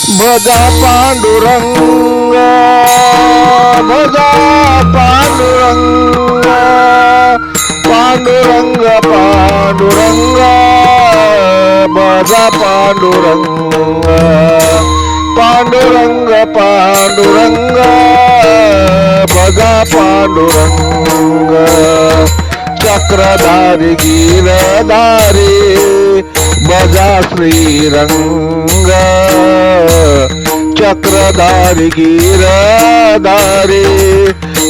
भजा पांडुरंग, भजा पांडुरंग, पांडुरंग पांडुरंग, भजा पांडुरंग, पांडुरंग पांडुरंग, भजा पांडुरंग, चक्रधारी गिरधारी भजा श्रीरंग, चक्रधारी गिरधारी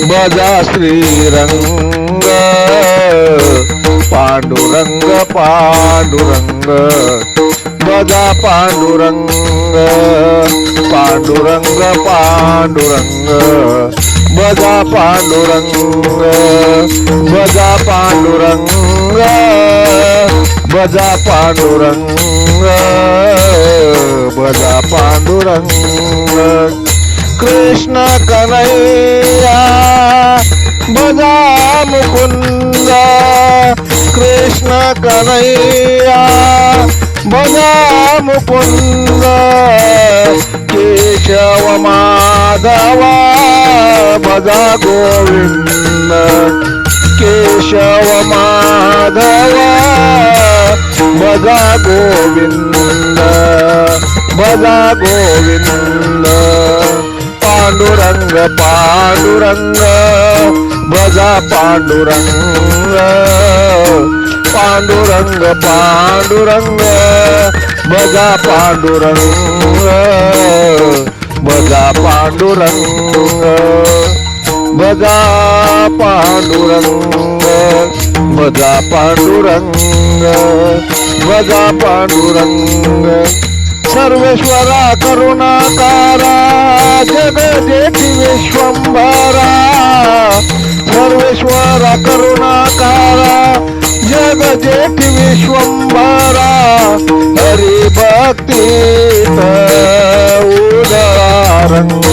भजा श्रीरंग, पांडुरंग पांडुरंग भजा पांडुरंग, पांडुरंग पांडुरंग भजा पांडुरंग, भजा पांडुरंग, भजा पांडुरंग, भजा पांडुरंग, कृष्ण कन्हैया भजा मुकुंद, कृष्ण कन्हैया भजा मुकुंद, केशव माधव भजा गोविंद, केशव माधव भजा गोविंद, भजा गोविंद, पांडुरंग पांडुरंग भजा पांडुरंग, पांडुरंग पांडुरंग भजा पांडुरंग, भजा पांडुरंग, भजा पांडुरंग, भजा पांडुरंग, भजा पांडुरंग, सर्वेश्वरा करुणाकारा जगजेठी विश्वंभरा, सर्वेश्वरा करुणाकारा जगजेठी विश्वंभरा, हरि भक्तीत उदारंग,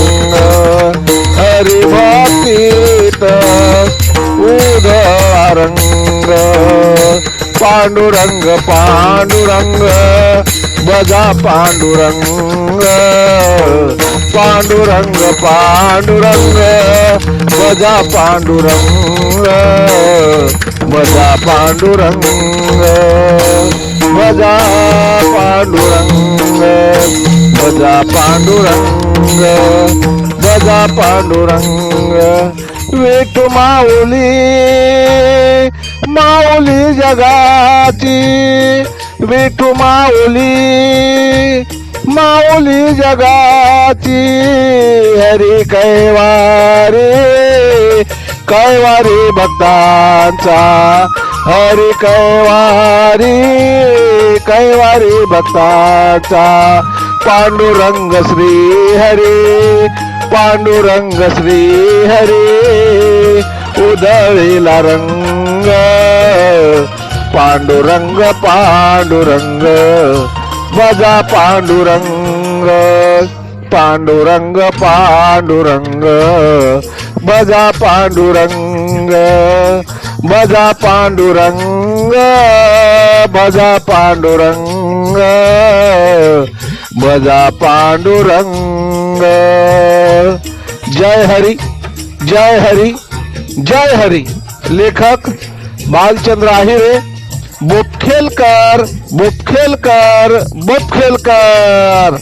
हरि भक्तीत उदारंग, पांडुरंग पांडुरंग भजा पांडुरंग, पांडुरंग पांडुरंग भजा पांडुरंग, भजा पांडुरंग, भजा पांडुरंग, भजा पांडुरंग, भजा पांडुरंग, विठू माऊली माऊली जगाची, विठू माऊली माऊली जगाची, हरी कैवारी कैवारी भक्तांचा, हरी कैवारी कैवारी भक्तांचा, पांडुरंग श्री हरी, पांडुरंग श्री हरी, उधळीला रंग, पांडुरंग पांडुरंग भजा पांडुरंग, पांडुरंग पांडुरंग भजा पांडुरंग, भजा पांडुरंग, भजा पांडुरंग, भजा पांडुरंग, जय हरी जय हरी जय हरी. लेखक बालचंद्र आहिरे, बुपखेलकर बुपखेलकर बुपखेलकर.